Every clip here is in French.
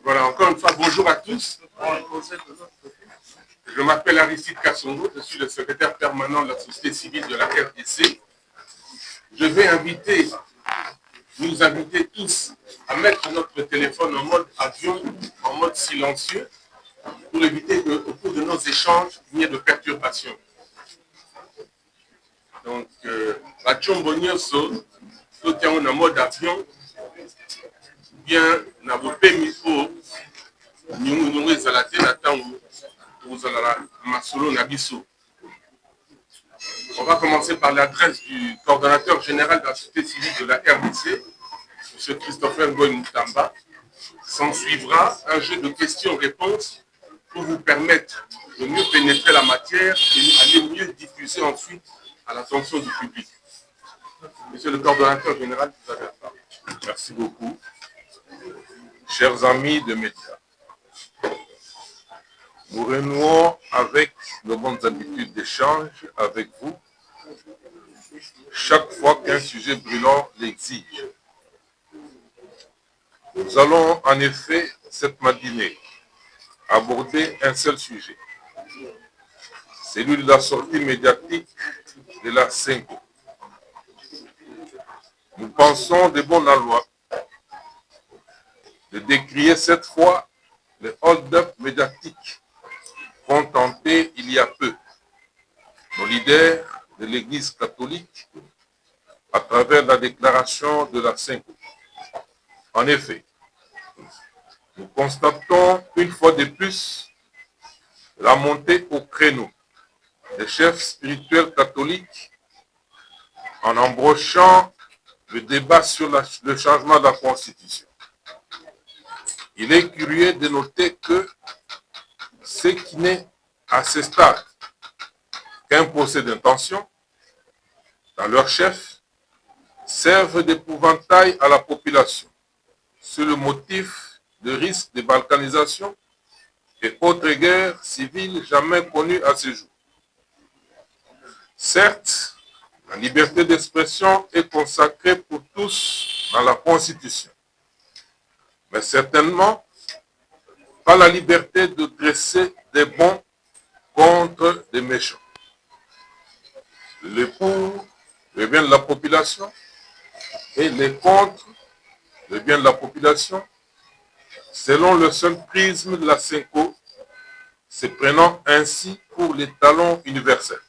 Voilà, encore une fois, bonjour à tous. Je m'appelle Aristide Kassongo, je suis le secrétaire permanent de la société civile de la RDC. Je vais nous inviter tous à mettre notre téléphone en mode avion, en mode silencieux, pour éviter qu'au cours de nos échanges, il n'y ait de perturbations. Donc, à Tchombonyoso, tout est en mode avion, bien, na bopé micro, nous ezalate na tango, masolo na biso. On va commencer par l'adresse du coordonnateur général de la société civile de la RDC, M. Christopher Ngoy Moutamba. S'en suivra un jeu de questions-réponses pour vous permettre de mieux pénétrer la matière et aller mieux diffuser ensuite à l'attention du public. Monsieur le coordonnateur général, vous avez la parole. Merci beaucoup. Chers amis de médias, nous renouons avec nos bonnes habitudes d'échange avec vous chaque fois qu'un sujet brûlant l'exige. Nous allons en effet cette matinée aborder un seul sujet, celui de la sortie médiatique de la Senko. Nous pensons de bon aloi de décrier cette fois le hold-up médiatique qu'ont tenté il y a peu nos leaders de l'Église catholique à travers la déclaration de la Senko. En effet, nous constatons une fois de plus la montée au créneau des chefs spirituels catholiques en embrochant le débat sur le changement de la Constitution. Il est curieux de noter que ce qui n'est à ce stade qu'un procès d'intention dans leur chef servent d'épouvantail à la population sur le motif de risque de balkanisation et autres guerres civiles jamais connues à ce jour. Certes, la liberté d'expression est consacrée pour tous dans la Constitution, mais certainement pas la liberté de dresser des bons contre des méchants. Les pour le bien de la population et les contre le bien de la population, selon le seul prisme de la Senko, se prenant ainsi pour les talons universels.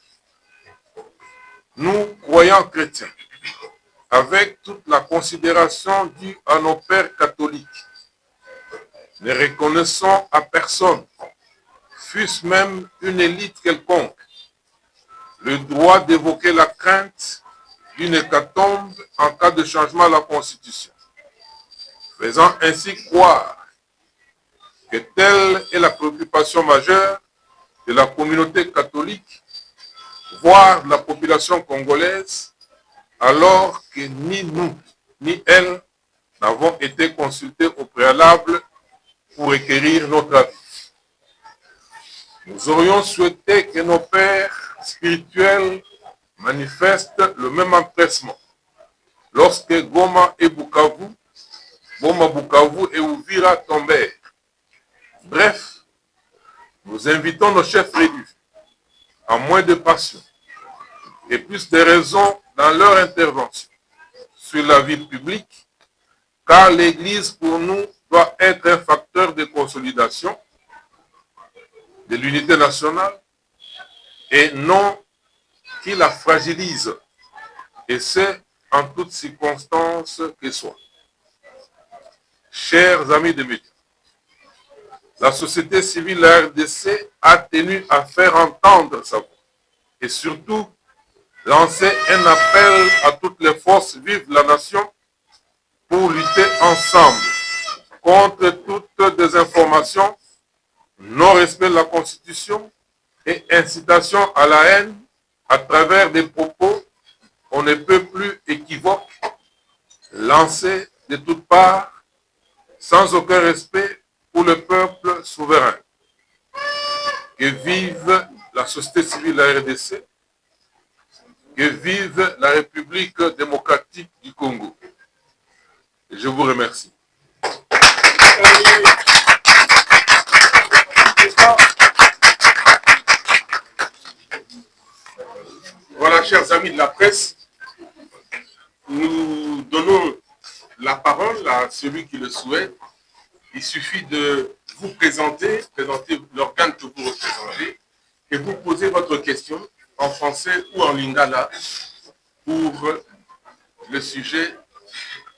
Nous, croyants chrétiens, avec toute la considération due à nos pères catholiques, ne reconnaissons à personne, fût-ce même une élite quelconque, le droit d'évoquer la crainte d'une hécatombe en cas de changement à la Constitution, faisant ainsi croire que telle est la préoccupation majeure de la communauté catholique, voire de la population congolaise, alors que ni nous, ni elle n'avons été consultés au préalable pour requérir notre avis. Nous aurions souhaité que nos pères spirituels manifestent le même empressement lorsque Goma et Bukavu et Uvira tombèrent. Bref, nous invitons nos chefs religieux à moins de passion et plus de raison dans leur intervention sur la vie publique, car l'Église pour nous doit être un facteur de consolidation de l'unité nationale et non qui la fragilise, et ce, en toutes circonstances que soit. Chers amis de médias, la société civile de la RDC a tenu à faire entendre sa voix et surtout lancer un appel à toutes les forces vives de la nation pour lutter ensemble contre toute désinformation, non-respect de la Constitution et incitation à la haine à travers des propos on ne peut plus équivoques lancés de toutes parts, sans aucun respect pour le peuple souverain. Que vive la société civile de la RDC, que vive la République démocratique du Congo. Je vous remercie. Voilà, chers amis de la presse, nous donnons la parole à celui qui le souhaite. Il suffit de vous présenter l'organe que vous représentez et vous posez votre question en français ou en lingala pour le sujet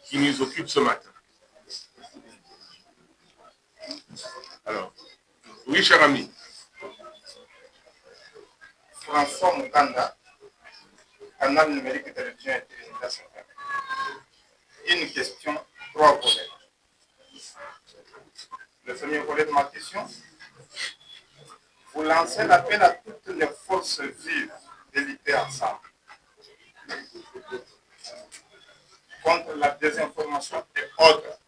qui nous occupe ce matin. Alors, oui, cher ami. François Mukanda, canal numérique de télévision et télévision. Une question, 3 volets. Le premier volet de ma question, vous lancez l'appel à toutes les forces vives de lutter ensemble contre la désinformation et autres.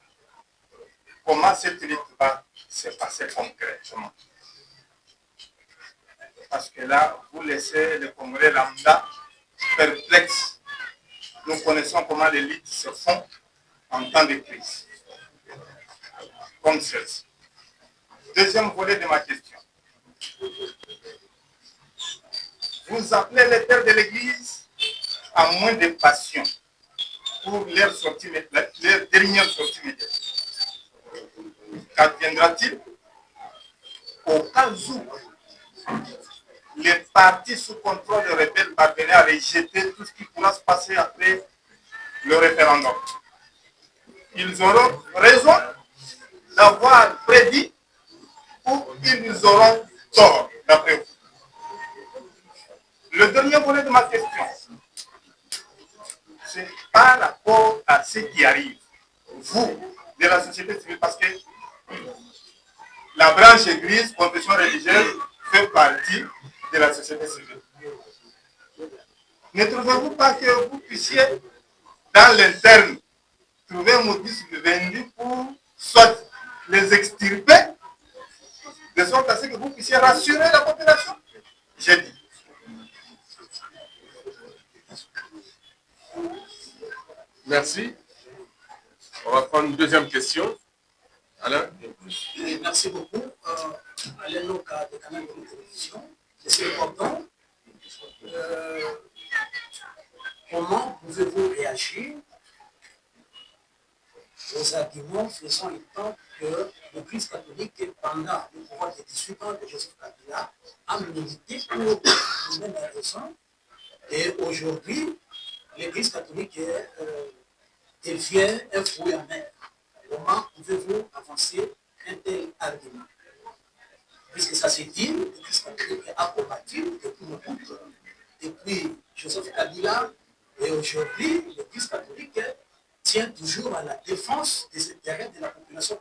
Comment cette lutte va se passer concrètement? Parce que là, vous laissez les Congolais lambda perplexes. Nous connaissons comment les luttes se font en temps de crise, comme celle-ci. Deuxième volet de ma question. Vous appelez les pères de l'Église à moins de passion pour leur dernière sortie médiatique. Qu'adviendra-t-il au cas où les partis sous contrôle de rebelles parvenaient à rejeter tout ce qui pourra se passer après le référendum? Ils auront raison d'avoir prédit ou ils auront tort, d'après vous? Le dernier volet de ma question, c'est par rapport à ce qui arrive, vous, de la société civile, parce que la branche église, confession religieuse, fait partie de la société civile. Ne trouvez-vous pas que vous puissiez, dans l'interne, trouver un modus vivendi pour soit les extirper, de sorte à ce que vous puissiez rassurer la population? J'ai dit. Merci. On va prendre une deuxième question. Alain? Merci beaucoup. Alain Loka de Canal de télévision. C'est important. Comment pouvez-vous réagir aux arguments faisant étant que l'Église catholique, pendant le pouvoir de 18 ans de Joseph Kabila, a milité pour les mêmes raisons, et aujourd'hui, l'Église catholique devient un fruit amer? Comment pouvez-vous avancer un tel argument? Puisque ça se dit, l'Église catholique a combattu depuis le bout, depuis Joseph Kabila, et aujourd'hui, l'Église catholique tient toujours à la défense des intérêts de la population.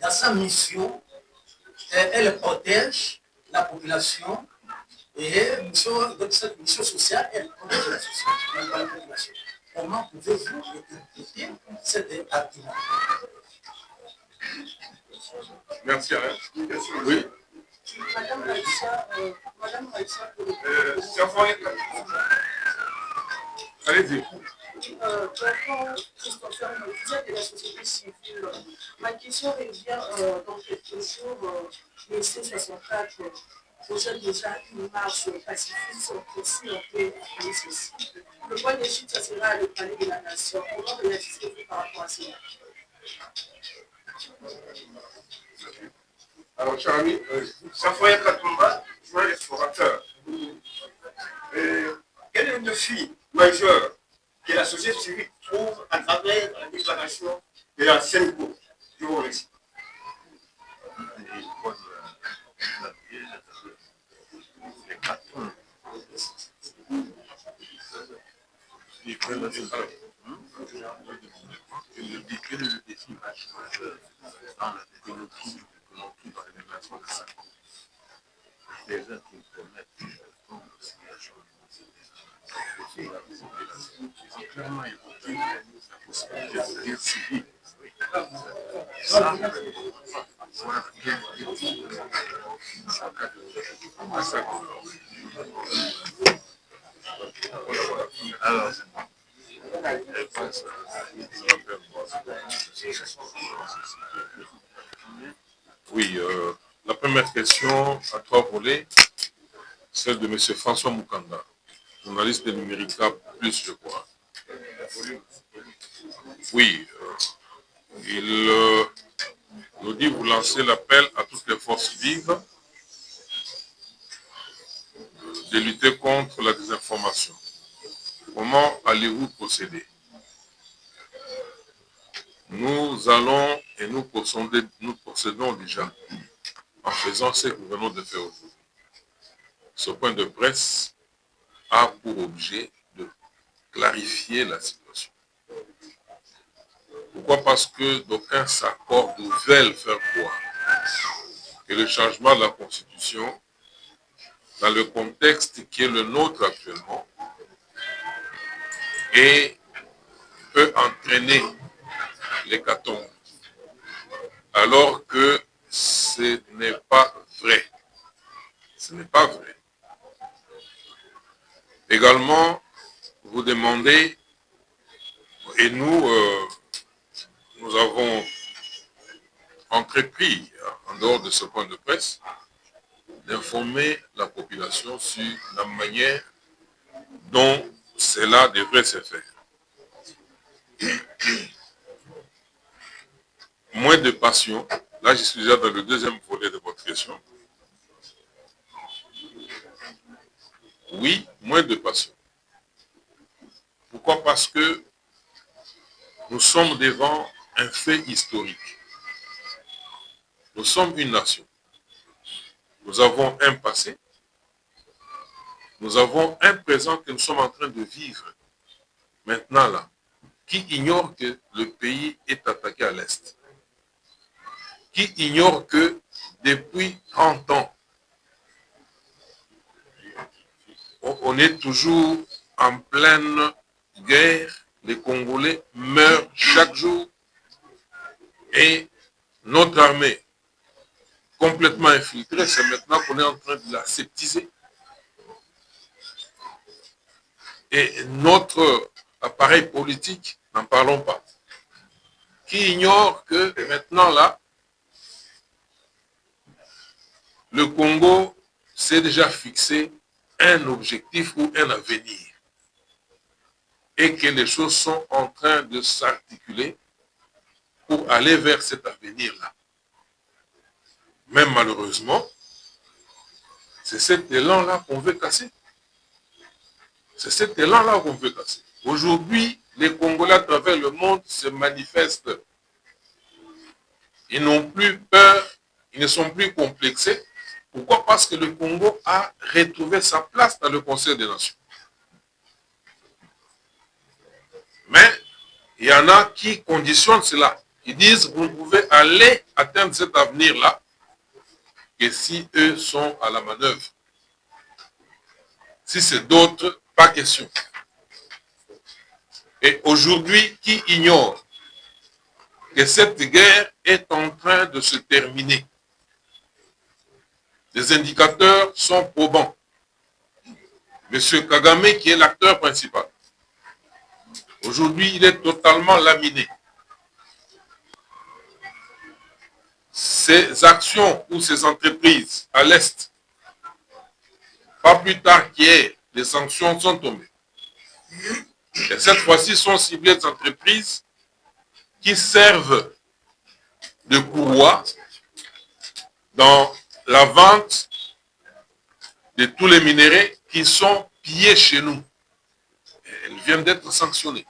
Dans sa mission, elle protège la population et cette mission sociale, elle protège la population. Comment pouvez-vous interpréter cet argument? Merci Alain. Oui. Madame Raïssa, Allez-y. Christopher, de la société civile. Ma question revient dans quelques jours, le C64 projette déjà une marche pacifiste, aussi on peut appeler ceci. Le point de chute, ça sera le palais de la nation. Comment réagissez-vous par rapport à cela? Alors, cher ami, Safoya Katumba, joueur explorateur. Quel est le défi majeur que la société civile trouve à travers la déclaration de la CENCO? Je vous remercie. Quel est le défi majeur dans la développement dans les relations de ça? Les gens qui promettent clairement évoqué la possibilité de guerre civile. Ça, voilà, guerre civile, en cas de massacre. Alors, oui, la première question à 3 volets, celle de M. François Moukanda, journaliste de Numérica Plus, je crois. Oui, il nous dit vous lancez l'appel à toutes les forces vives de lutter contre la désinformation. Comment allez-vous procéder? Nous allons et nous procédons déjà en faisant ce que nous venons de faire aujourd'hui. Ce point de presse a pour objet de clarifier la situation. Pourquoi? Parce que d'aucuns s'accordent ou veulent faire croire que le changement de la Constitution, dans le contexte qui est le nôtre actuellement, et peut entraîner l'hécatombe, alors que ce n'est pas vrai. Ce n'est pas vrai. Également, vous demandez, et nous avons entrepris, en dehors de ce point de presse, d'informer la population sur la manière dont cela devrait se faire. Moins de passion. Là, je suis déjà dans le deuxième volet de votre question. Oui, moins de passion. Pourquoi? Parce que nous sommes devant un fait historique. Nous sommes une nation. Nous avons un passé. Nous avons un présent que nous sommes en train de vivre maintenant là, qui ignore que le pays est attaqué à l'Est. Qui ignore que depuis 30 ans, on est toujours en pleine guerre, les Congolais meurent chaque jour et notre armée, complètement infiltrée, c'est maintenant qu'on est en train de la septiser. Et notre appareil politique, n'en parlons pas, qui ignore que maintenant là, le Congo s'est déjà fixé un objectif ou un avenir et que les choses sont en train de s'articuler pour aller vers cet avenir-là. Mais malheureusement, c'est cet élan-là qu'on veut casser. C'est cet élan-là qu'on veut casser. Aujourd'hui, les Congolais à travers le monde se manifestent. Ils n'ont plus peur, ils ne sont plus complexés. Pourquoi? Parce que le Congo a retrouvé sa place dans le Conseil des Nations. Mais il y en a qui conditionnent cela. Ils disent, vous ne pouvez aller atteindre cet avenir-là que si eux sont à la manœuvre. Si c'est d'autres, pas question. Et aujourd'hui, qui ignore que cette guerre est en train de se terminer? Les indicateurs sont probants. Monsieur Kagame, qui est l'acteur principal, aujourd'hui, il est totalement laminé. Ces actions ou ces entreprises à l'Est, pas plus tard qu'hier, les sanctions sont tombées. Et cette fois-ci, sont ciblées des entreprises qui servent de courroie dans la vente de tous les minéraux qui sont pillés chez nous. Elles viennent d'être sanctionnées.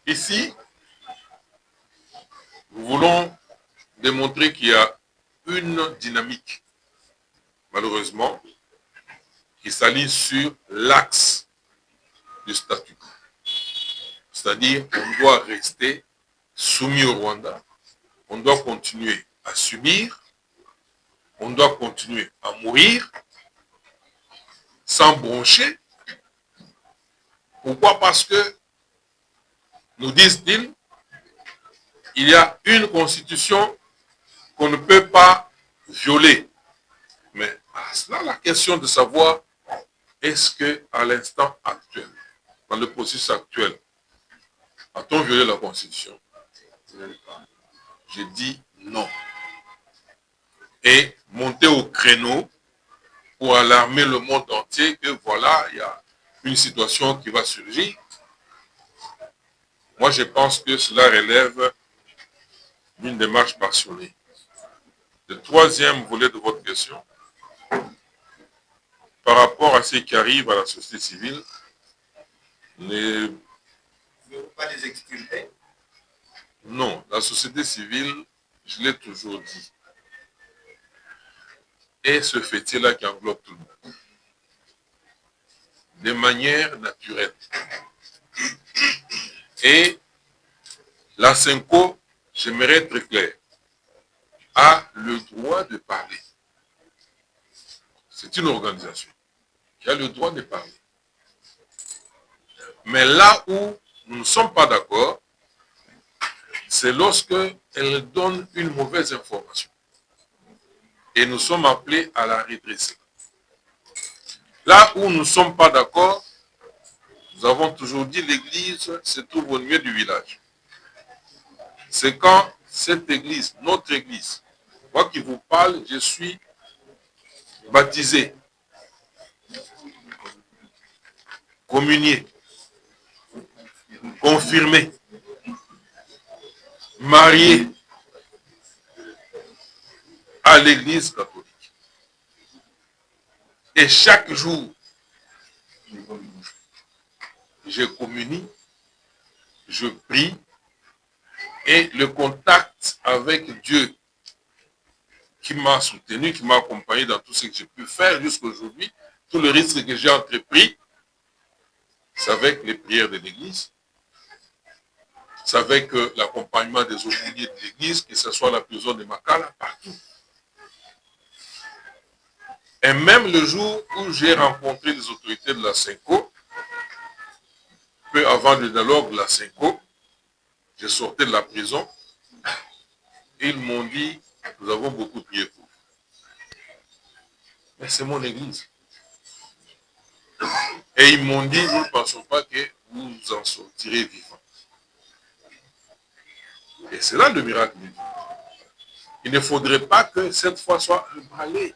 Ici, nous voulons démontrer qu'il y a une dynamique, malheureusement, qui s'aligne sur l'axe du statut quo. C'est-à-dire qu'on doit rester soumis au Rwanda, on doit continuer à subir, on doit continuer à mourir sans broncher. Pourquoi? Parce que, nous disent-ils, il y a une constitution qu'on ne peut pas violer. Mais à cela, la question de savoir, est-ce qu'à l'instant actuel, dans le processus actuel, a-t-on violé la constitution? Je dis non. Et monter au créneau pour alarmer le monde entier que voilà, il y a une situation qui va surgir. Moi, je pense que cela relève d'une démarche passionnée. Le troisième volet de votre question, par rapport à ce qui arrive à la société civile, Ne vous pas les exculper? Non, la société civile, je l'ai toujours dit, est ce fétier-là qui englobe tout le monde. De manière naturelle. Et la CENCO, j'aimerais être clair, a le droit de parler. C'est une organisation qui a le droit de parler. Mais là où nous ne sommes pas d'accord, c'est lorsque elle donne une mauvaise information. Et nous sommes appelés à la redresser. Là où nous ne sommes pas d'accord, nous avons toujours dit l'église se trouve au milieu du village. C'est quand cette église, notre église, moi qui vous parle, je suis baptisé, communié, confirmé, marié à l'église catholique. Et chaque jour, je communie, je prie, et le contact avec Dieu qui m'a soutenu, qui m'a accompagné dans tout ce que j'ai pu faire jusqu'aujourd'hui, tout le risque que j'ai entrepris, c'est avec les prières de l'église, c'est avec l'accompagnement des aumôniers de l'église, que ce soit la prison de Makala, partout. Et même le jour où j'ai rencontré les autorités de la CENCO, peu avant le dialogue de la CENCO, je sortais de la prison, et ils m'ont dit, nous avons beaucoup prié pour vous. Mais c'est mon église. Et ils m'ont dit, nous ne pensons pas que vous en sortirez vivant. Et c'est là le miracle de Dieu. Il ne faudrait pas que cette foi soit emballée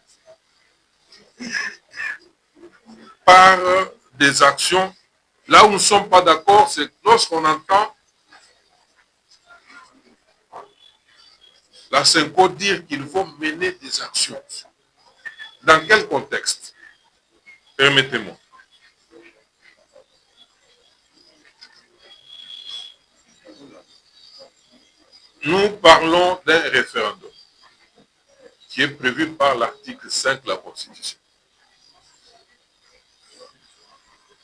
par des actions. Là où nous ne sommes pas d'accord, c'est lorsqu'on entend la CENCO dire qu'il faut mener des actions. Dans quel contexte? Permettez-moi. Nous parlons d'un référendum qui est prévu par l'article 5 de la Constitution.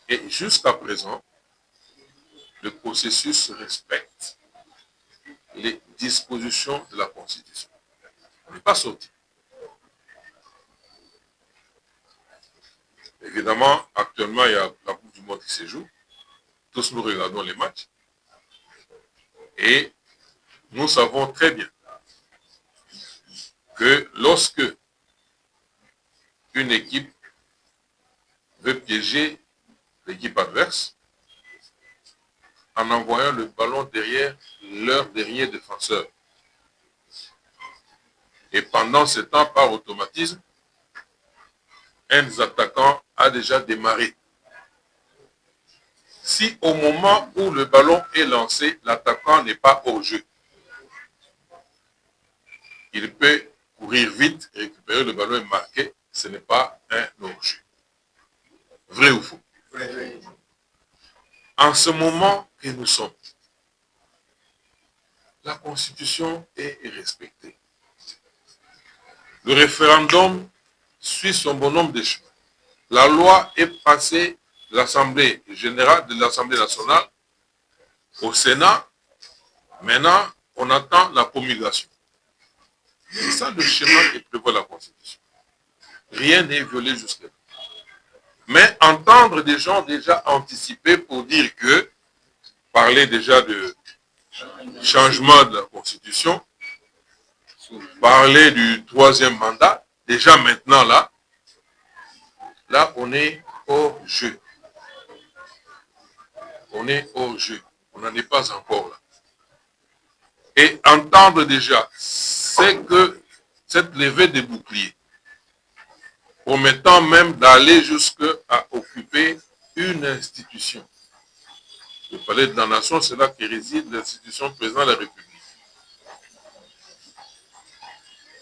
Et jusqu'à présent, le processus respecte les dispositions de la Constitution. On n'est pas sorti. Évidemment, actuellement, il y a la Coupe du Monde qui se joue. Tous nous regardons les matchs. Et nous savons très bien que lorsque une équipe veut piéger l'équipe adverse, en envoyant le ballon derrière leur dernier défenseur. Et pendant ce temps, par automatisme, un des attaquants a déjà démarré. Si au moment où le ballon est lancé, l'attaquant n'est pas au jeu, il peut courir vite, récupérer le ballon et marquer, ce n'est pas un hors-jeu. Vrai ou faux? Vrai. En ce moment que nous sommes, la Constitution est respectée. Le référendum suit son bonhomme de chemin. La loi est passée de l'Assemblée générale, de l'Assemblée nationale au Sénat. Maintenant, on attend la promulgation. C'est ça le schéma que prévoit la Constitution. Rien n'est violé jusqu'à là. Mais entendre des gens déjà anticiper pour dire que, parler déjà de changement de la Constitution, parler du 3e mandat, déjà maintenant là on est hors jeu. On est hors jeu. On n'en est pas encore là. Et entendre déjà, c'est que cette levée des boucliers, promettant même d'aller jusqu'à occuper une institution. Le palais de la nation, c'est là que réside l'institution président de la République.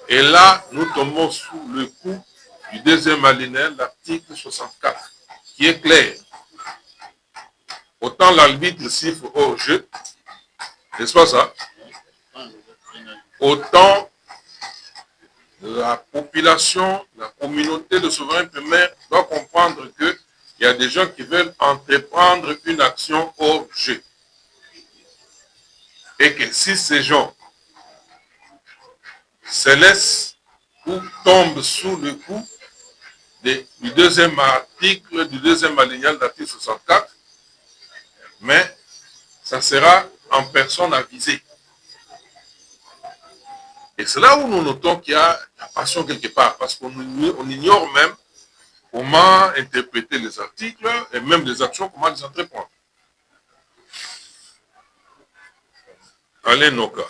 Et là, nous tombons sous le coup du 2e alinéa, l'article 64, qui est clair. Autant l'arbitre siffle hors jeu, n'est-ce pas ça? Autant la population, la communauté de souverains primaires doit comprendre qu'il y a des gens qui veulent entreprendre une action hors jeu. Et que si ces gens se laissent ou tombent sous le coup du 2e article, du 2e alinéa de l'article 64, mais ça sera en personne avisée. Et c'est là où nous notons qu'il y a la passion quelque part, parce qu'on ignore même comment interpréter les articles et même les actions, comment les entreprendre. Alain Noka,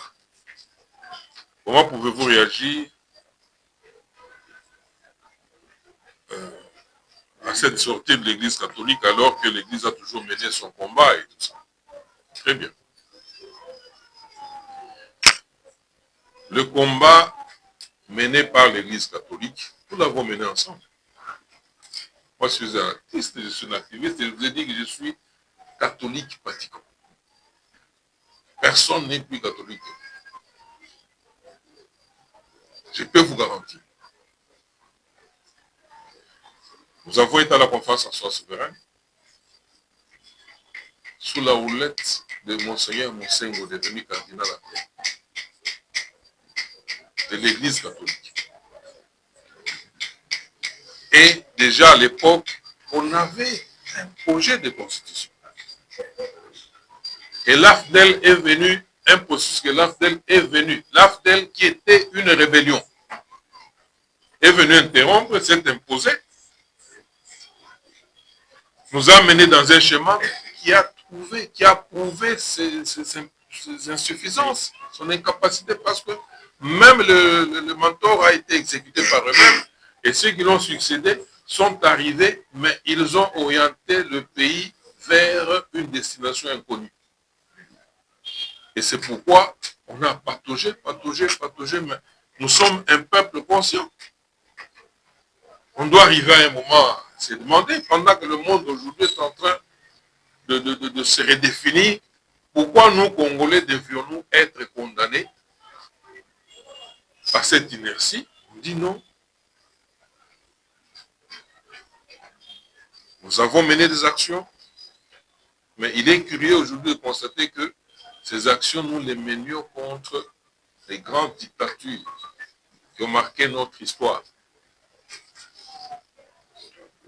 comment pouvez-vous réagir à cette sortie de l'Église catholique alors que l'Église a toujours mené son combat et tout ça? Très bien. Le combat mené par l'Église catholique, nous l'avons mené ensemble. Moi, je suis un artiste, je suis un activiste, et je vous ai dit que je suis catholique pratiquant. Personne n'est plus catholique. Je peux vous garantir. Nous avons été à la conférence en soi souveraine, sous la houlette de Monseigneur Monsengo, devenu cardinal après, de l'Église catholique. Et déjà à l'époque, on avait un projet de constitution. Et l'AFDEL est venu, un processus que l'AFDEL est venu. L'AFDEL qui était une rébellion est venu interrompre, s'est imposé, nous a menés dans un schéma qui a prouvé ses insuffisances, son incapacité, parce que même le mentor a été exécuté par eux-mêmes, et ceux qui l'ont succédé sont arrivés, mais ils ont orienté le pays vers une destination inconnue. Et c'est pourquoi on a pataugé, mais nous sommes un peuple conscient. On doit arriver à un moment à se demander, pendant que le monde aujourd'hui est en train de se redéfinir, pourquoi nous, Congolais, devions-nous être condamnés à cette inertie? On dit non. Nous avons mené des actions, mais il est curieux aujourd'hui de constater que ces actions, nous les menions contre les grandes dictatures qui ont marqué notre histoire.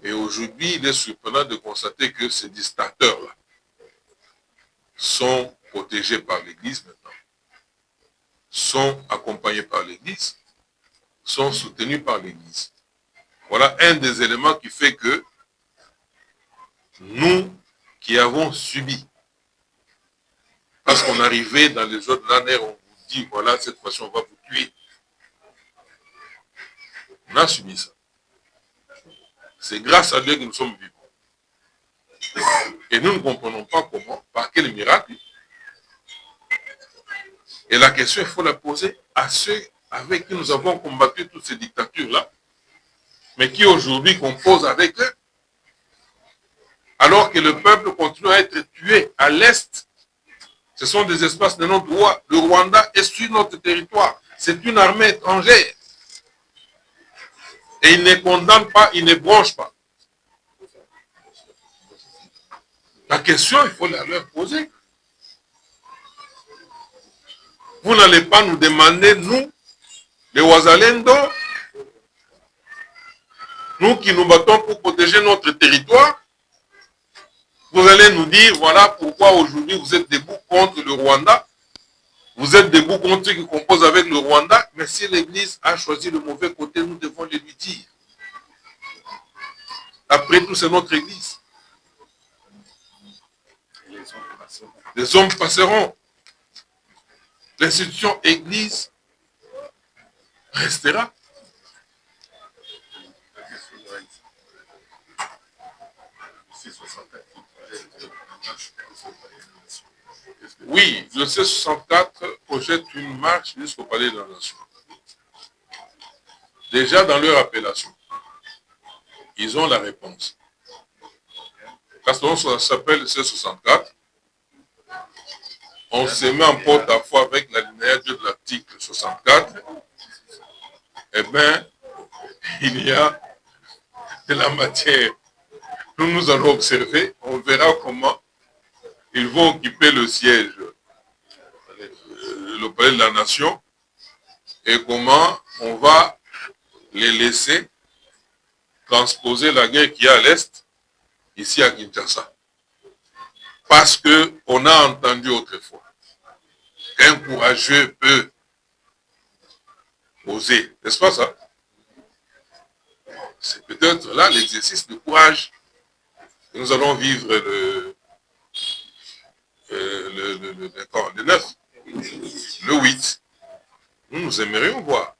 Et aujourd'hui, il est surprenant de constater que ces dictateurs-là sont protégés par l'Église maintenant, sont accompagnés par l'Église, sont soutenus par l'Église. Voilà un des éléments qui fait que nous qui avons subi, parce qu'on arrivait dans les autres années, on vous dit, voilà, cette fois-ci, on va vous tuer. On a subi ça. C'est grâce à Dieu que nous sommes vivants. Et nous ne comprenons pas comment, par quel miracle. Et la question, il faut la poser à ceux avec qui nous avons combattu toutes ces dictatures-là, mais qui aujourd'hui composent avec eux. Alors que le peuple continue à être tué à l'Est. Ce sont des espaces de notre droit. Le Rwanda est sur notre territoire. C'est une armée étrangère. Et il ne condamne pas, il ne bronche pas. La question, il faut la leur poser. Vous n'allez pas nous demander, nous, les Wazalendo, nous qui nous battons pour protéger notre territoire, vous allez nous dire, voilà pourquoi aujourd'hui vous êtes debout contre le Rwanda, vous êtes debout contre ceux qui composent avec le Rwanda, mais si l'Église a choisi le mauvais côté, nous devons le lui dire. Après tout, c'est notre Église. Les hommes passeront. L'institution Église restera. Oui, le C64 projette une marche jusqu'au Palais de la Nation. Déjà dans leur appellation, ils ont la réponse. Parce que ça s'appelle C64. On se met en porte-à-faux avec l'alinéa 2 de l'article 64. Eh bien, il y a de la matière. Nous allons observer, on verra comment ils vont occuper le siège, le Palais de la Nation, et comment on va les laisser transposer la guerre qui est à l'Est, ici à Kinshasa. Parce qu'on a entendu autrefois qu'un courageux peut oser, n'est-ce pas ça? C'est peut-être là l'exercice de courage que nous allons vivre le 9, le 8. Nous aimerions voir.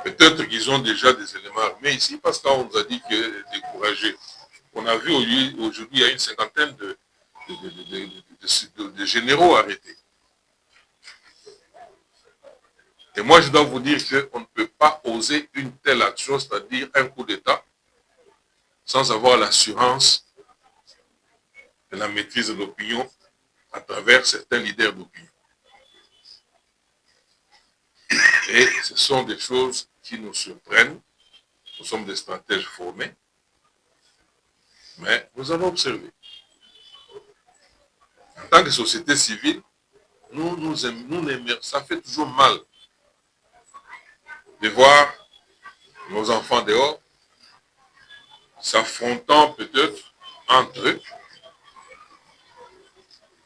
Peut-être qu'ils ont déjà des éléments armés ici, parce qu'on nous a dit que découragés. On a vu aujourd'hui, il y a une cinquantaine de généraux arrêtés. Et moi, je dois vous dire qu'on ne peut pas oser une telle action, c'est-à-dire un coup d'État, sans avoir l'assurance de la maîtrise de l'opinion à travers certains leaders d'opinion. Et ce sont des choses qui nous surprennent. Nous sommes des stratèges formés, mais nous allons observer. En tant que société civile, ça fait toujours mal de voir nos enfants dehors s'affrontant peut-être entre eux,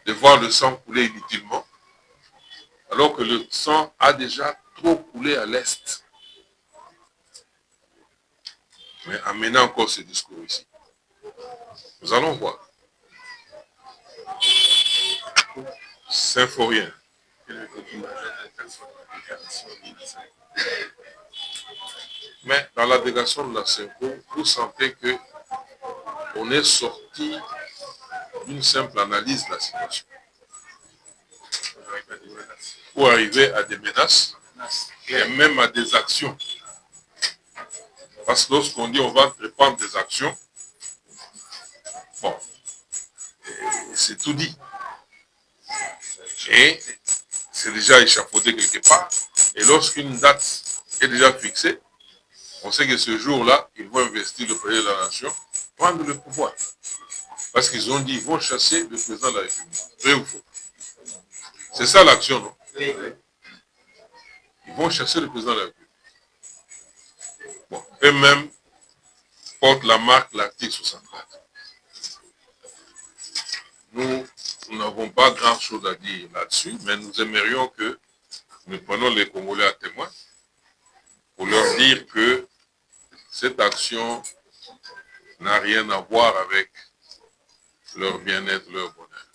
de voir le sang couler inutilement, alors que le sang a déjà trop coulé à l'Est. Mais amenez encore ce discours ici. Nous allons voir. Symphorien. Mais dans la délégation de la Synco, vous sentez que on est sorti d'une simple analyse de la situation. Pour arriver à des menaces et même à des actions. Parce que lorsqu'on dit on va entreprendre des actions, bon, c'est tout dit. Et c'est déjà échafaudé quelque part. Et lorsqu'une date est déjà fixée, on sait que ce jour-là, ils vont investir le Palais de la Nation, prendre le pouvoir. Parce qu'ils ont dit qu'ils vont chasser le président de la République. Vrai ou faux? C'est ça l'action, non? Oui. Ils vont chasser le président de la République. Bon, eux-mêmes portent la marque de l'article 64. Nous n'avons pas grand-chose à dire là-dessus, mais nous aimerions que nous prenions les Congolais à témoin pour leur dire que cette action n'a rien à voir avec leur bien-être, leur bonheur.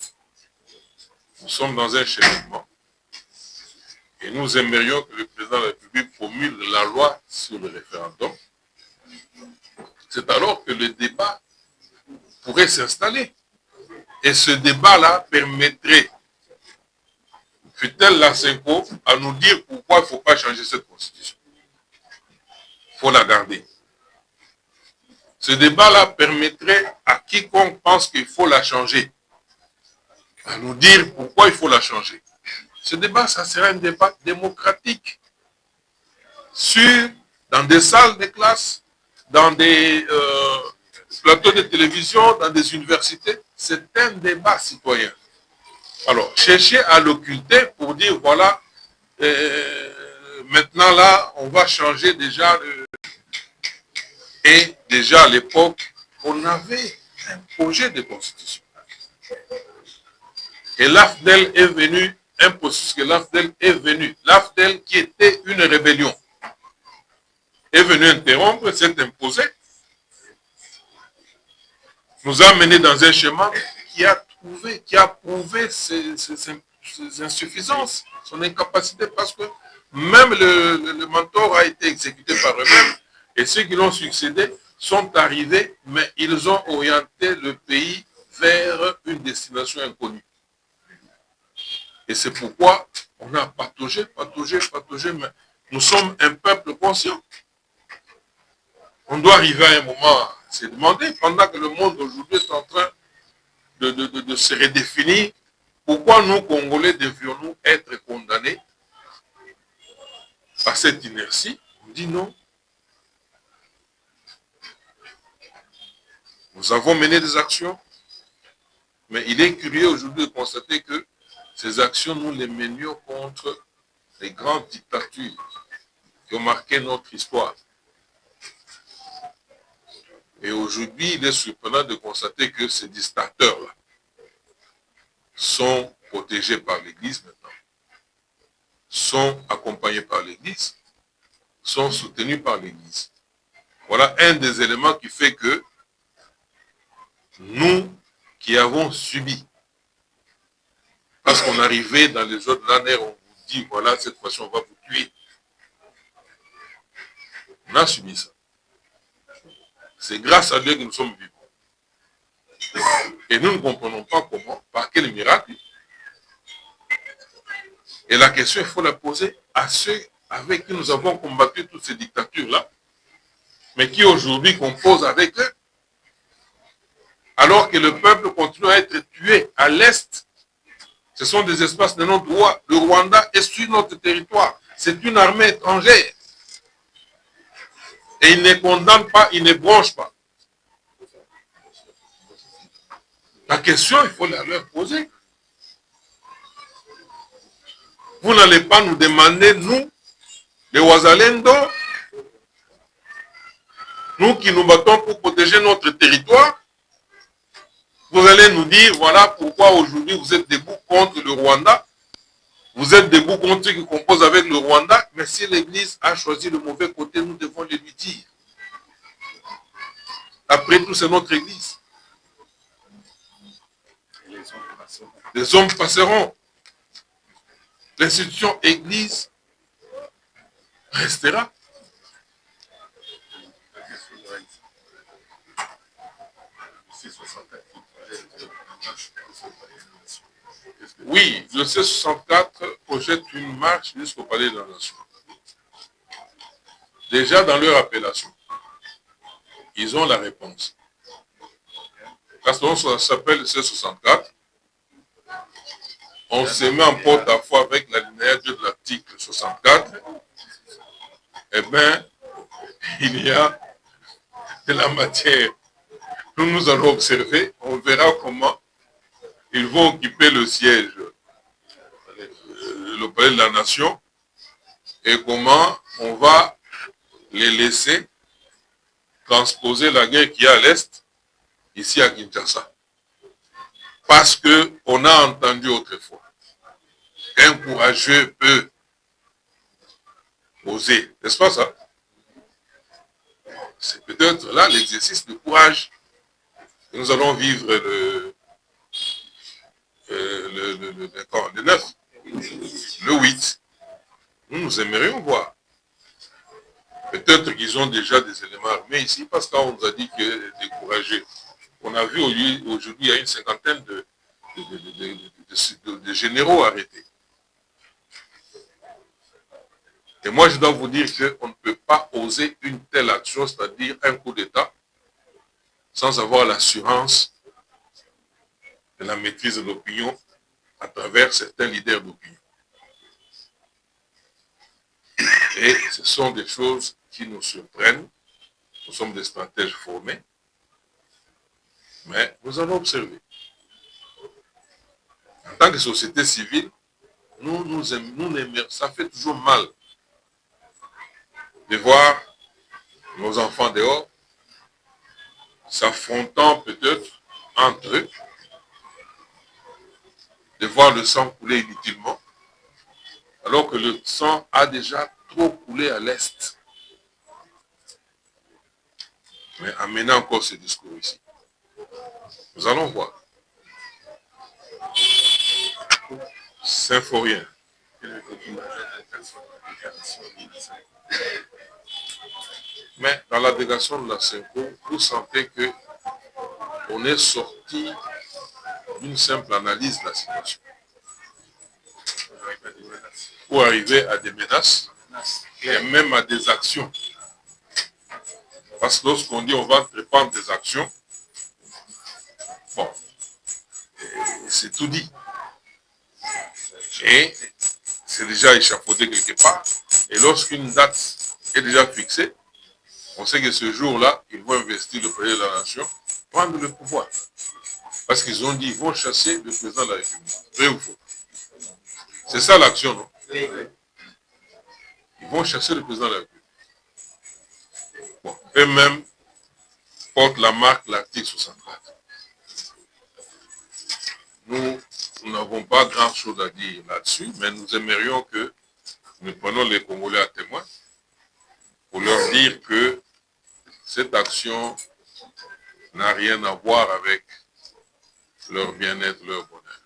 Nous sommes dans un cheminement et nous aimerions que le président de la République promulgue la loi sur le référendum. C'est alors que le débat pourrait s'installer. Et ce débat-là permettrait, fut-elle la Synco, à nous dire pourquoi il ne faut pas changer cette constitution. Il faut la garder. Ce débat-là permettrait à quiconque pense qu'il faut la changer, à nous dire pourquoi il faut la changer. Ce débat, ça sera un débat démocratique, dans des salles de classe, dans des plateaux de télévision, dans des universités. C'est un débat citoyen. Alors, chercher à l'occulter pour dire, voilà, maintenant là, on va changer déjà. Et déjà à l'époque, on avait un projet de constitution. Et l'AFDEL est venu, un processus que l'AFDEL est venu. L'AFDEL qui était une rébellion est venu interrompre, s'est imposé, nous a menés dans un chemin qui a prouvé ses insuffisances, son incapacité, parce que même le mentor a été exécuté par eux-mêmes, et ceux qui l'ont succédé sont arrivés, mais ils ont orienté le pays vers une destination inconnue. Et c'est pourquoi on a pataugé, mais nous sommes un peuple conscient. On doit arriver à un moment à se demander, pendant que le monde aujourd'hui est en train de se redéfinir, pourquoi nous, Congolais, devions-nous être condamnés à cette inertie? On dit non. Nous avons mené des actions, mais il est curieux aujourd'hui de constater que ces actions, nous les menions contre les grandes dictatures qui ont marqué notre histoire. Et aujourd'hui, il est surprenant de constater que ces dictateurs-là sont protégés par l'Église maintenant, sont accompagnés par l'Église, sont soutenus par l'Église. Voilà un des éléments qui fait que nous qui avons subi, parce qu'on arrivait dans les autres l'année, on vous dit, voilà, cette fois-ci, on va vous tuer. On a subi ça. C'est grâce à Dieu que nous sommes vivants. Et nous ne comprenons pas comment, par quel miracle. Et la question, il faut la poser à ceux avec qui nous avons combattu toutes ces dictatures-là, mais qui aujourd'hui composent avec eux, alors que le peuple continue à être tué à l'Est. Ce sont des espaces de notre droit. Le Rwanda est sur notre territoire. C'est une armée étrangère. Et ils ne condamnent pas, ils ne bronchent pas. La question, il faut la leur poser. Vous n'allez pas nous demander, nous, les Wazalendo, nous qui nous battons pour protéger notre territoire, vous allez nous dire, voilà pourquoi aujourd'hui vous êtes debout contre le Rwanda, vous êtes debout contre ceux qui composent avec le Rwanda, mais si l'Église a choisi le mauvais côté, nous devons le lui dire. Après tout, c'est notre Église. Les hommes passeront. L'institution Église restera. Oui, le C64 projette une marche jusqu'au Palais de la Nation. Déjà dans leur appellation, ils ont la réponse. Parce que ça s'appelle le C64. On se met en porte-à-faux avec l'alinéa 2 de l'article 64. Eh bien, il y a de la matière. Nous allons observer, on verra comment ils vont occuper le siège, le Palais de la Nation, et comment on va les laisser transposer la guerre qui est à l'Est, ici à Kinshasa. Parce qu'on a entendu autrefois qu'un courageux peut oser, n'est-ce pas ça? C'est peut-être là l'exercice de courage. Et nous allons vivre le 9, le 8. Nous aimerions voir. Peut-être qu'ils ont déjà des éléments armés ici, parce qu'on nous a dit que découragés. On a vu aujourd'hui, il y a une cinquantaine de généraux arrêtés. Et moi, je dois vous dire qu'on ne peut pas oser une telle action, c'est-à-dire un coup d'État, sans avoir l'assurance de la maîtrise de l'opinion à travers certains leaders d'opinion. Et ce sont des choses qui nous surprennent. Nous sommes des stratèges formés. Mais nous allons observer. En tant que société civile, ça fait toujours mal de voir nos enfants dehors, s'affrontant peut-être entre eux, de voir le sang couler inutilement, alors que le sang a déjà trop coulé à l'Est. Mais amenez encore ce discours ici. Nous allons voir. Symphorien. Mais dans la délégation de la Synco, vous sentez que on est sorti d'une simple analyse de la situation. Pour arriver à des menaces et même à des actions. Parce que lorsqu'on dit on va entreprendre des actions, bon, c'est tout dit. Et c'est déjà échafaudé quelque part. Et lorsqu'une date est déjà fixée, on sait que ce jour-là, ils vont investir le président de la nation, prendre le pouvoir. Parce qu'ils ont dit qu'ils vont chasser le président de la République. Vrai ou faux? C'est ça l'action, non? Oui. Ils vont chasser le président de la République. Bon, eux-mêmes portent la marque l'article 64. Nous n'avons pas grand-chose à dire là-dessus, mais nous aimerions que nous prenions les Congolais à témoin pour leur dire que cette action n'a rien à voir avec leur bien-être, leur bonheur.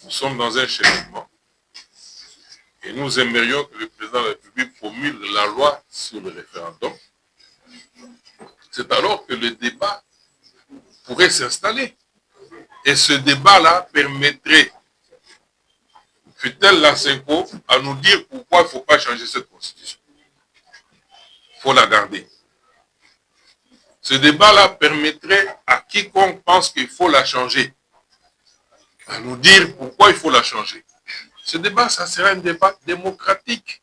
Nous sommes dans un cheminement. Et nous aimerions que le président de la République promulgue la loi sur le référendum. C'est alors que le débat pourrait s'installer. Et ce débat-là permettrait, fut-elle la Synco, à nous dire pourquoi il ne faut pas changer cette constitution. Il faut la garder. Ce débat-là permettrait à quiconque pense qu'il faut la changer, à nous dire pourquoi il faut la changer. Ce débat, ça sera un débat démocratique,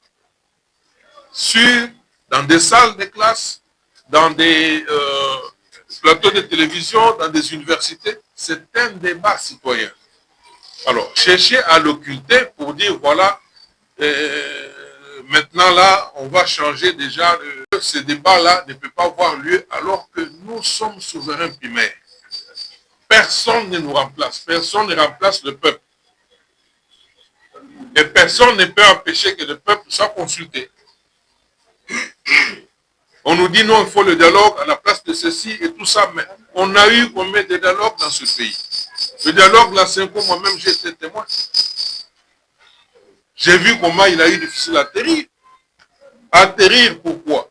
dans des salles de classe, dans des plateaux de télévision, dans des universités. C'est un débat citoyen. Alors, chercher à l'occulter pour dire, voilà, maintenant là, on va changer déjà. Ce débat-là ne peut pas avoir lieu alors que nous sommes souverains primaires. Personne ne nous remplace. Personne ne remplace le peuple. Et personne ne peut empêcher que le peuple soit consulté. On nous dit non, il faut le dialogue à la place de ceci et tout ça, mais on a eu combien de dialogues dans ce pays? Le dialogue, la Synco, moi-même, j'ai été témoin. J'ai vu comment il a eu difficile à atterrir. Atterrir, pourquoi?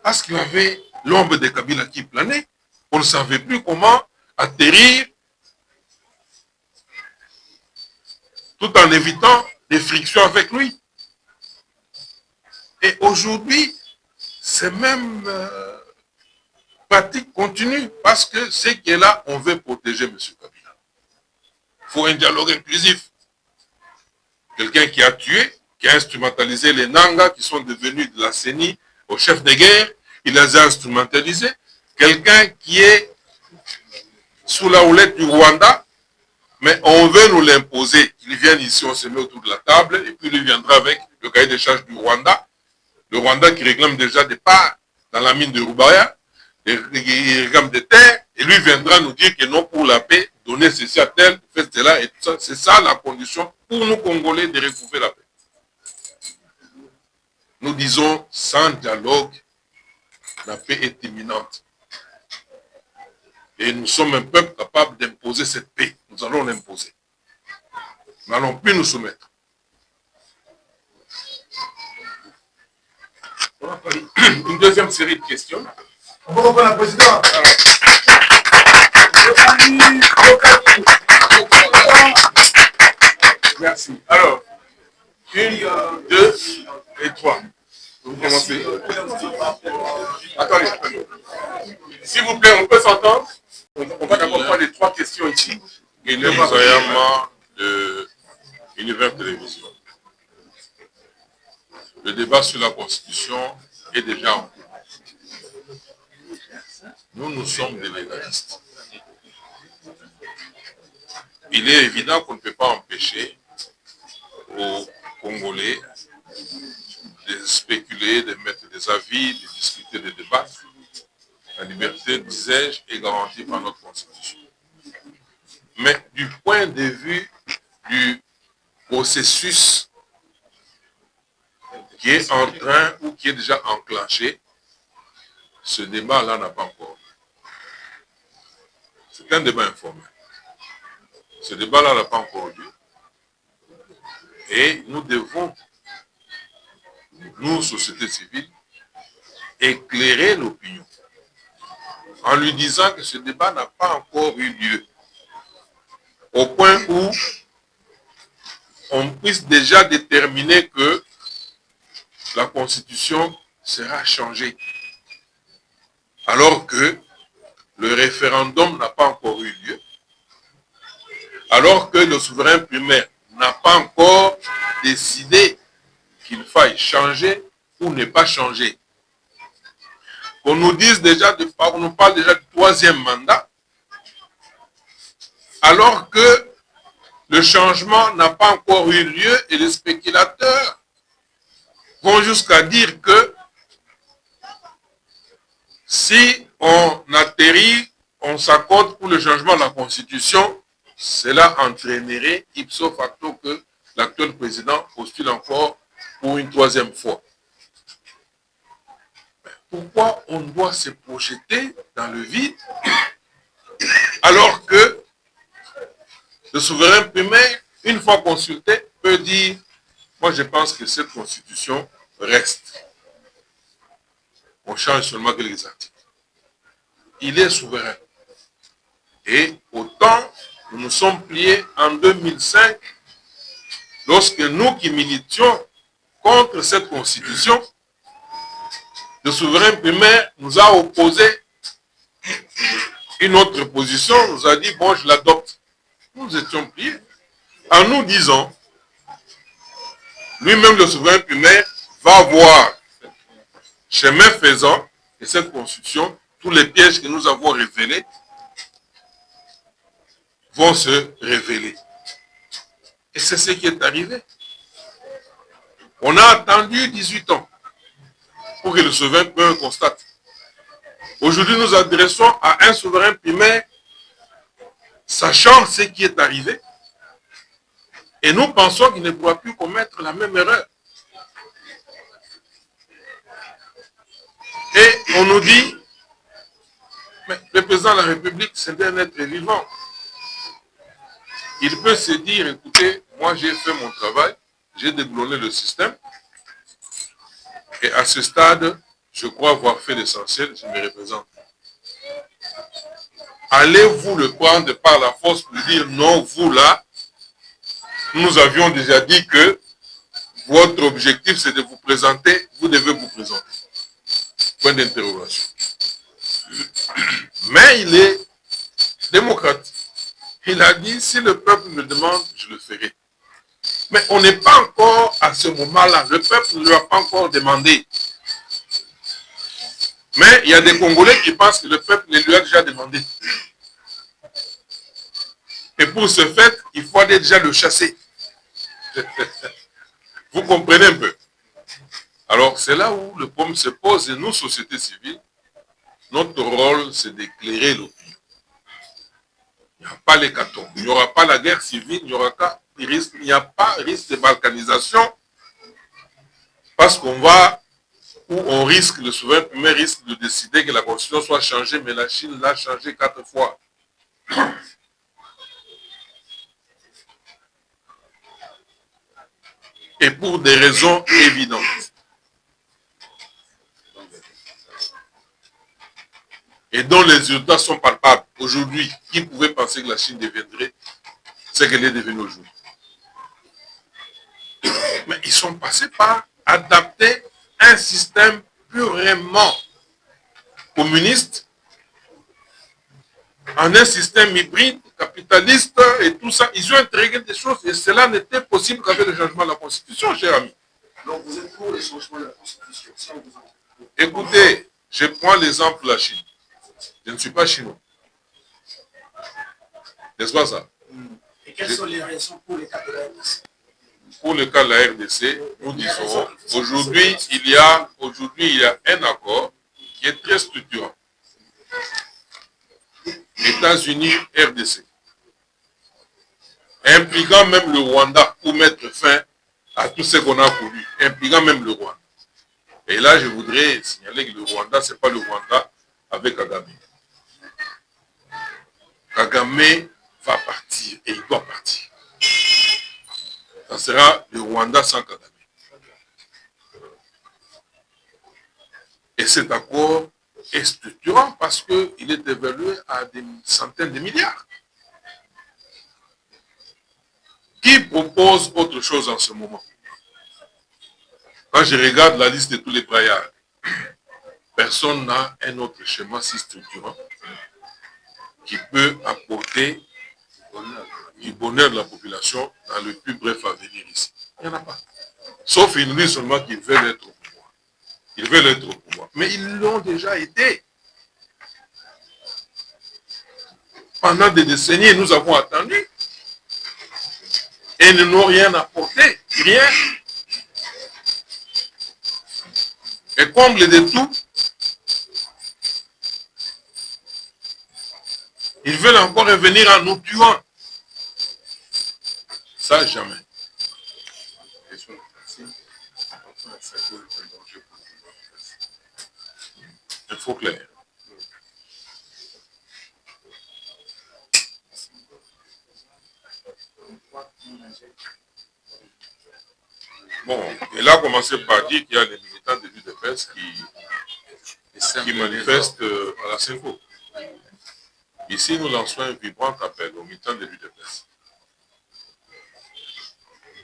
Parce qu'il y avait l'ombre de Kabila qui planait. On ne savait plus comment atterrir tout en évitant des frictions avec lui. Et aujourd'hui, ces mêmes pratiques continuent parce que ce qui est là, on veut protéger M. Kabila. Il faut un dialogue inclusif. Quelqu'un qui a tué, qui a instrumentalisé les Nanga qui sont devenus de la CENI au chef de guerre, il les a instrumentalisés. Quelqu'un qui est sous la houlette du Rwanda, mais on veut nous l'imposer. Il vient ici, on se met autour de la table, et puis il viendra avec le cahier des charges du Rwanda. Le Rwanda qui réclame déjà des parts dans la mine de Rubaya, il réclame des terres, et lui viendra nous dire que non pour la paix, donner ceci à tel, faire cela et tout ça. C'est ça la condition pour nous Congolais de retrouver la paix. Nous disons, sans dialogue, la paix est imminente. Et nous sommes un peuple capable d'imposer cette paix. Nous allons l'imposer. Nous n'allons plus nous soumettre. Une deuxième série de questions. Bonjour, la présidente. Merci. Alors, 1, 2 et 3. Vous commencez. Attendez. S'il vous plaît, on peut s'entendre? On va d'abord prendre les 3 questions ici. Et le Zayama de Univers Télévision. Le débat sur la Constitution est déjà en cours. Nous sommes des légalistes. Il est évident qu'on ne peut pas empêcher aux Congolais de spéculer, de mettre des avis, de discuter, de débattre. La liberté, disais-je, est garantie par notre Constitution. Mais du point de vue du processus qui est en train ou qui est déjà enclenché, ce débat-là n'a pas encore lieu. C'est un débat informel. Ce débat-là n'a pas encore lieu. Et nous devons, nous, société civile, éclairer l'opinion en lui disant que ce débat n'a pas encore eu lieu. Au point où on puisse déjà déterminer que la Constitution sera changée. Alors que le référendum n'a pas encore eu lieu. Alors que le souverain primaire n'a pas encore décidé qu'il faille changer ou ne pas changer. Qu'on nous dise déjà, on nous parle déjà du 3e mandat, alors que le changement n'a pas encore eu lieu et les spéculateurs vont jusqu'à dire que si on atterrit, on s'accorde pour le changement de la Constitution, cela entraînerait ipso facto que l'actuel président postule encore pour une 3e fois. Pourquoi on doit se projeter dans le vide alors que le souverain primaire, une fois consulté, peut dire « Moi, je pense que cette constitution reste. On change seulement quelques articles. » Il est souverain. Et autant nous nous sommes pliés en 2005, lorsque nous qui militions contre cette constitution, le souverain primaire nous a opposé une autre position, nous a dit, bon, je l'adopte. Nous étions pliés en nous disant, lui-même le souverain primaire va voir, chemin faisant, et cette constitution, tous les pièges que nous avons révélés vont se révéler. Et c'est ce qui est arrivé. On a attendu 18 ans pour que le souverain primaire constate. Aujourd'hui, nous adressons à un souverain primaire, sachant ce qui est arrivé, et nous pensons qu'il ne pourra plus commettre la même erreur. Et on nous dit, mais le président de la République, c'est un être vivant. Il peut se dire, écoutez, moi j'ai fait mon travail, j'ai déboulonné le système, et à ce stade, je crois avoir fait l'essentiel, je me représente. Allez-vous le prendre par la force pour dire non, vous là, nous avions déjà dit que votre objectif c'est de vous présenter, vous devez vous présenter. Point d'interrogation. Mais il est démocrate. Il a dit, si le peuple me demande, je le ferai. Mais on n'est pas encore à ce moment-là. Le peuple ne lui a pas encore demandé. Mais il y a des Congolais qui pensent que le peuple ne lui a déjà demandé. Et pour ce fait, il faut aller déjà le chasser. Vous comprenez un peu? Alors, c'est là où le problème se pose. Et nous, société civile, notre rôle, c'est d'éclairer l'opinion. Il n'y a pas l'hécatombe. Il n'y aura pas la guerre civile, il n'y aura pas risque, il n'y a pas risque de balkanisation. Parce qu'on va, où on risque, le souverain primaire risque de décider que la constitution soit changée, mais la Chine l'a changée 4 fois. Et pour des raisons évidentes. Et dont les résultats sont palpables. Aujourd'hui, qui pouvait penser que la Chine deviendrait ce qu'elle est devenue aujourd'hui? Mais ils sont passés par adapter un système purement communiste en un système hybride, capitaliste et tout ça. Ils ont intégré des choses et cela n'était possible qu'avec le changement de la Constitution, cher ami. Donc vous êtes pour le changement de la Constitution, si on vous entend. Écoutez, je prends l'exemple de la Chine. Je ne suis pas chinois. N'est-ce pas ça? Et quelles sont les raisons pour l'état de la RDC? pour le cas de la RDC, nous disons, aujourd'hui, il y a un accord qui est très structurant. États-Unis, RDC. Impliquant même le Rwanda pour mettre fin à tout ce qu'on a connu. Impliquant même le Rwanda. Et là, je voudrais signaler que le Rwanda, ce n'est pas le Rwanda avec Kagame. Kagame va partir et il doit partir. Ça sera le Rwanda sans Kagame. Et cet accord est structurant parce qu'il est évalué à des centaines de milliards. Qui propose autre chose en ce moment? Quand je regarde la liste de tous les braillards, personne n'a un autre schéma si structurant qui peut apporter du bonheur de la population dans le plus bref avenir ici. Il n'y en a pas. Sauf ils nous disent seulement qu'ils veulent être au pouvoir. Ils veulent être au pouvoir. Mais ils l'ont déjà été. Pendant des décennies, nous avons attendu. Et ils n'ont rien apporté. Rien. Et comble de tout, ils veulent encore revenir en nous tuant. Ça, jamais. Il faut clair. Bon, et là, commencer par dire qu'il y a des militants de l'UDPS qui manifestent à la Senko. Ici, nous lançons un vibrant appel aux militants de l'UDPS.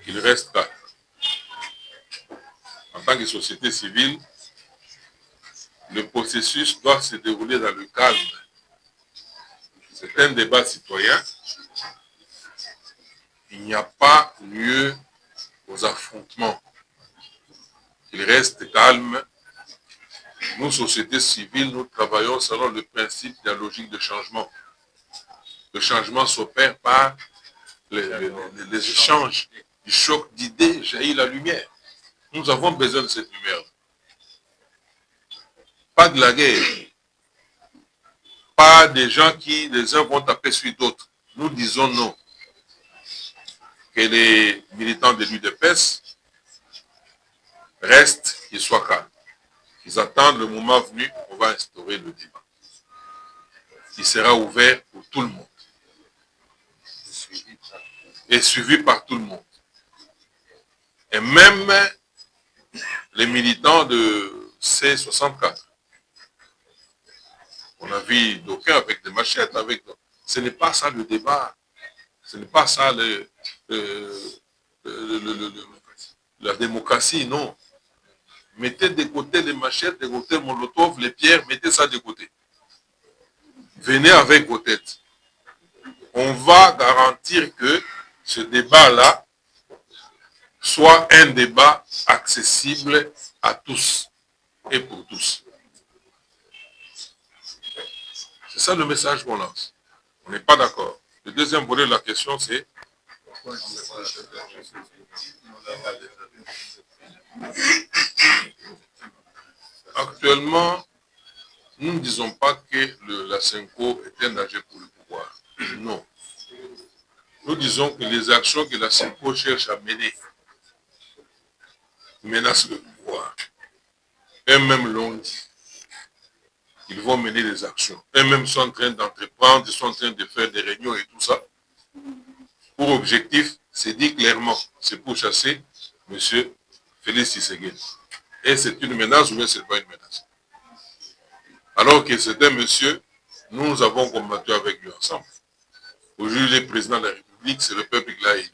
Qu'ils restent calmes. En tant que société civile, le processus doit se dérouler dans le calme. C'est un débat citoyen. Il n'y a pas lieu aux affrontements. Qu'ils restent calmes. Nous, sociétés civiles, nous travaillons selon le principe de la logique de changement. Le changement s'opère par les échanges. Du choc d'idées jaillit la lumière. Nous avons besoin de cette lumière. Pas de la guerre. Pas des gens qui, les uns vont taper sur d'autres. Nous disons non. Que les militants de l'UDPS restent, qu'ils soient calmes. Qu'ils attendent le moment venu, on va instaurer le débat. Il sera ouvert pour tout le monde. Et suivi par tout le monde. Et même les militants de C64. On a vu d'aucuns avec des machettes. Ce n'est pas ça le débat. Ce n'est pas ça la démocratie, non. Mettez de côté les machettes, de côté le molotov, les pierres, mettez ça de côté. Venez avec vos têtes. On va garantir que ce débat-là soit un débat accessible à tous et pour tous. C'est ça le message qu'on lance. On n'est pas d'accord. Le deuxième volet de la question, c'est actuellement, nous ne disons pas que la Senko est un danger pour le pouvoir. Non. Nous disons que les actions que la Senko cherche à mener menacent le pouvoir. Eux-mêmes l'ont dit. Ils vont mener des actions. Eux-mêmes sont en train d'entreprendre, ils sont en train de faire des réunions et tout ça. Pour objectif, c'est dit clairement, c'est pour chasser M. Félix Tshisekedi. Et c'est une menace ou bien ce n'est pas une menace. Alors que c'est un monsieur, nous avons combattu avec lui ensemble. Aujourd'hui, le président de la République, c'est le peuple qui l'a élu.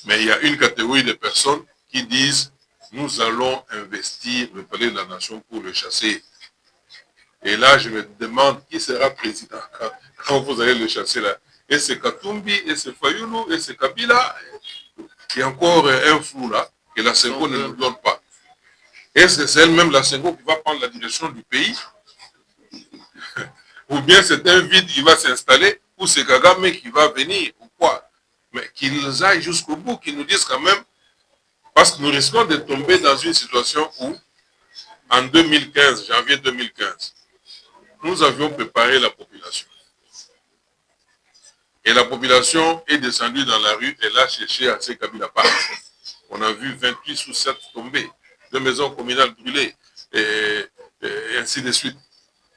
Mais il y a une catégorie de personnes qui disent, nous allons investir le palais de la nation pour le chasser. Et là, je me demande qui sera président quand vous allez le chasser là. Et c'est Katumbi, et c'est Fayoulou, et c'est Kabila. Il y a encore un flou là, que la Senko ne nous donne pas. Est-ce que c'est elle-même la Senko qui va prendre la direction du pays? Ou bien c'est un vide qui va s'installer, ou c'est Kagame qui va venir, ou quoi? mais qu'ils aillent jusqu'au bout, qu'ils nous disent quand même, parce que nous risquons de tomber dans une situation où, en 2015, janvier 2015, nous avions préparé la population. Et la population est descendue dans la rue, elle a cherché à ce Kabila part. On a vu 28 sous 7 tomber, 2 maisons communales brûlées, et ainsi de suite.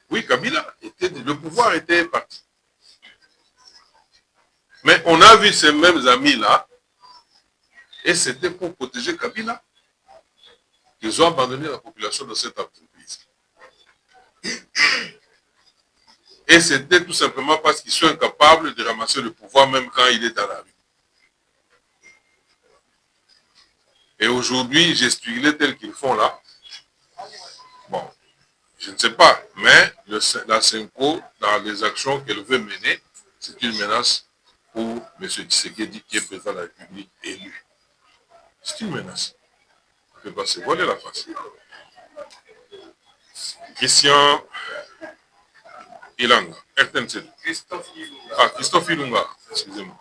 Oui, Kabila, le pouvoir était parti. Mais on a vu ces mêmes amis-là, et c'était pour protéger Kabila qu'ils ont abandonné la population de cette entreprise. Et c'était tout simplement parce qu'ils sont incapables de ramasser le pouvoir même quand il est dans la rue. Et aujourd'hui, gesticuler tel qu'ils font là, bon, je ne sais pas, mais la Senko, dans les actions qu'elle veut mener, c'est une menace pour M. Tshisekedi qui est président de la République élu. C'est une menace. Il ne peut pas se voiler la face. Christian Ilanga, RTNC. Christophe Ilunga, excusez-moi.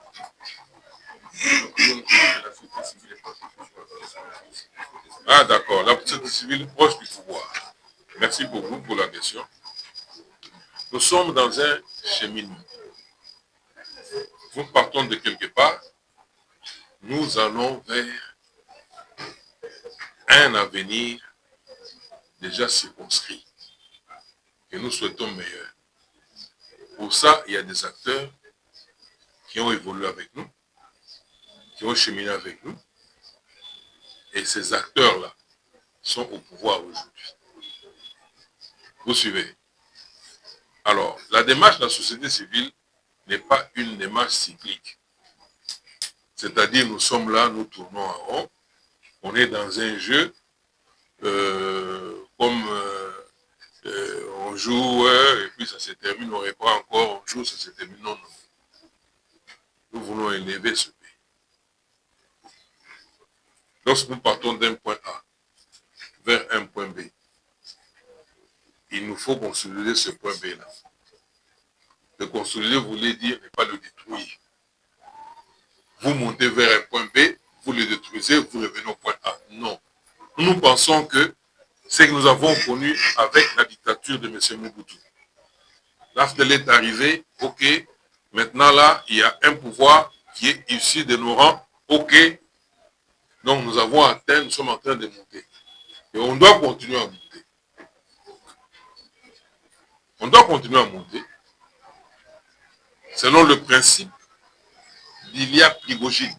Ah d'accord, la société civile proche du pouvoir. Merci beaucoup pour la question. Nous sommes dans un cheminement. Nous partons de quelque part, nous allons vers un avenir déjà circonscrit, que nous souhaitons meilleur. Pour ça, il y a des acteurs qui ont évolué avec nous, qui ont cheminé avec nous, et ces acteurs-là sont au pouvoir aujourd'hui. Vous suivez? Alors, la démarche de la société civile n'est pas une démarche cyclique. C'est-à-dire, nous sommes là, nous tournons en rond, on est dans un jeu, comme on joue, et puis ça se termine, on reprend encore, on joue, ça se termine. Non, non. Nous voulons élever ce pays. Lorsque nous partons d'un point A vers un point B, il nous faut consolider ce point B-là. Le consolider voulait dire ne pas le détruire. Vous montez vers un point B, vous le détruisez, vous revenez au point A. Non. Nous pensons que ce que nous avons connu avec la dictature de M. Mobutu. L'AFDEL est arrivé, ok, maintenant là, il y a un pouvoir qui est issu de nos rangs, ok, donc nous avons atteint, nous sommes en train de monter. Et on doit continuer à monter. On doit continuer à monter selon le principe d'Ilya Prigogine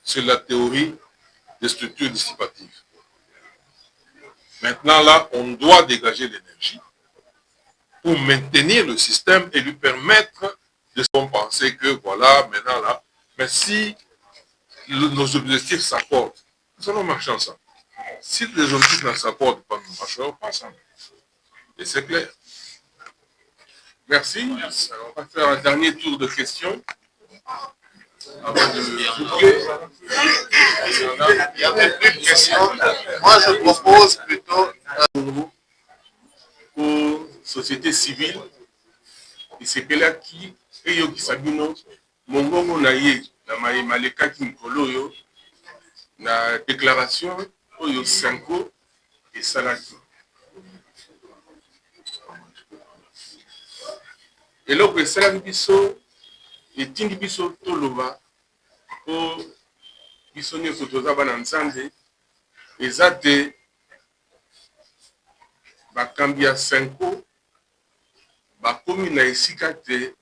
sur la théorie des structures dissipatives. Maintenant là, on doit dégager l'énergie pour maintenir le système et lui permettre de se penser que voilà, maintenant là, mais si nos objectifs s'accordent, nous allons marcher ensemble. Si les objectifs ne s'accordent pas, nous marcherons pas ensemble. Et c'est clair. Merci. Alors, on va faire un dernier tour de questions. Avant de... Il n'y avait plus de questions. Moi, je propose plutôt... Pour société civile, esepelaki eyokisa bino mongongo na ye na malekaki mikolo oyo na déclaration oyo Senko esalaki. Eloko esalaki biso etindi biso toloba po biso nyonso toza bana Nzambe eza te bakambi ya Senko bakomi na esika te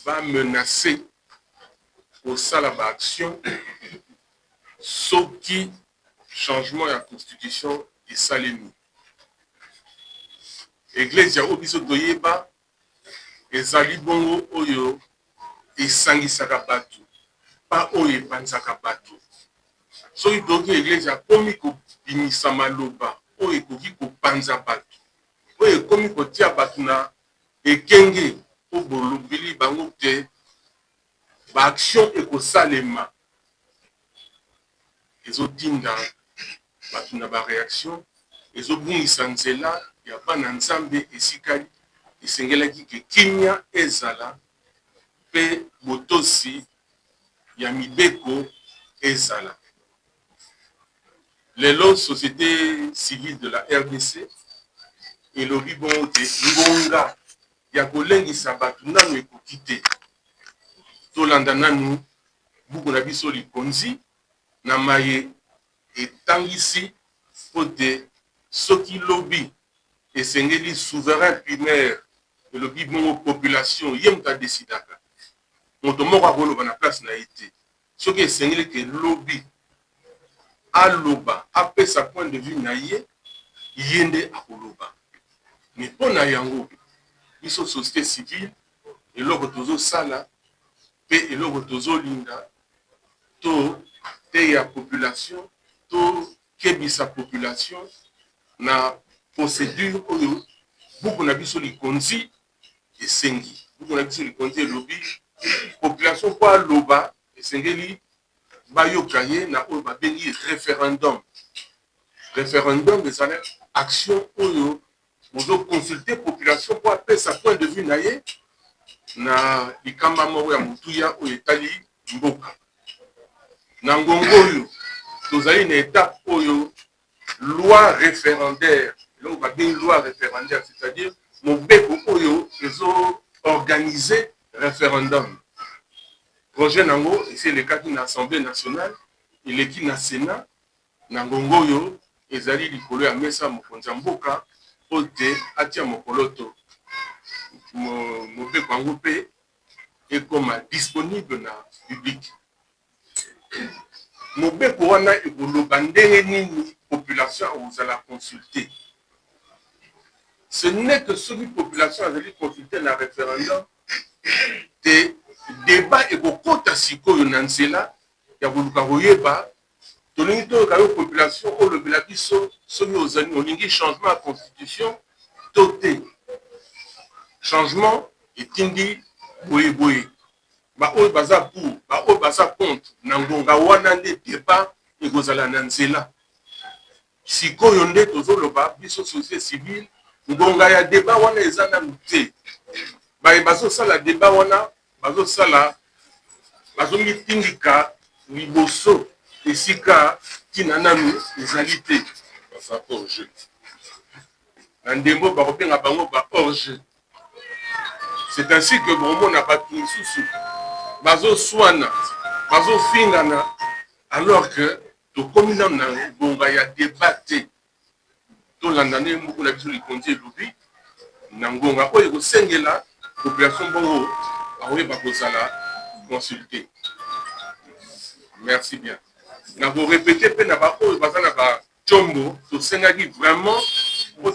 bamenace kosala baaction soki changement ya constitution esalemi. Église ya oyo biso toyeba ezali bongo oyo esangisaka bato pa oyo epanzaka bato. Soki toki église akomi kobimisa maloba oyo ekoki kopanza bato oyo ekomi kotia bato na ekenge po bolobeli bango te baaction ekosalema ezotinda bato na bareaction ezobungisa nzela ya bana Nzambe esika esengelaki ke kimia ezala pe botosi ya mibeko ezala. Lelo société civile de la RDC elobi bongo te ngonga ya kolengisa bato nanu ekoki te. Tolanda nanu buku na biso likonzi na maye etangisi po te soki lobi esengeli souverain primaire elobi bongo population ye moto adesidaka moto moko akoloba na place na ye te. Soki esengeli ke lobi aloba apesa point de vue na ye ye nde akoloba. Mais mpo na yango biso société civile eloko tozosala pe eloko tozolinga to teya population to kebisa population na procédure oyo buku na biso likonzi esengi. Buku na biso likonzi elobi population mpo aloba esengeli bayoka ye na oyo babengi référendum. Référendum ezala action oyo ozo consulter population mpo apesa point de vue na ye na likamba moko ya motuya oyo etali mboka. Na ngongo oyo tozali na étape oyo loi référendaire, eloko babengi loi référendaire, c'est-à-dire mobeko oyo ezo-organiser référendum. Projet nango eselekaki na Assemblée nationale, eleki na Sénat, na ngongo oyo ezali likolo ya mesa mokonzi ya mboka po te atia mokolo to mobeko yango mpe ekoma disponible na public. Mobeko wana ekoloba ndenge nini population ozala consulter. Ce n'est que soki population azali consulter na référendum te débat ekokota sikoyo na nzela ya koluka koyeba tolingi toyoka yo population olobela biso soki ozali olingi changement ya constitution to te. Changement etindi boye baoyo baza pour baoyo baza contre na ngonga wana nde débat ekozala na nzela. Sikoyo nde tozoloba biso société civile ngonga ya débat wana eza nanu te. Bazosala débat wana bazomitindika liboso esika tina nanu ezali te. Baza hors jeu. Na ndembo bakobenga bango ba hors jeu. C'est ainsi que bomona bato misusu bazoswana bazofingana alors que tokomi na ngonga ya débat te. Tolanda nde mbuku na biso likonzi elobi na ngonga oyo ekosengela population bongo bakoyeba kozala consulter. Merci bien. Na ko répéter pe na ba oyo baza na ba chombo tosengaki vraiment pour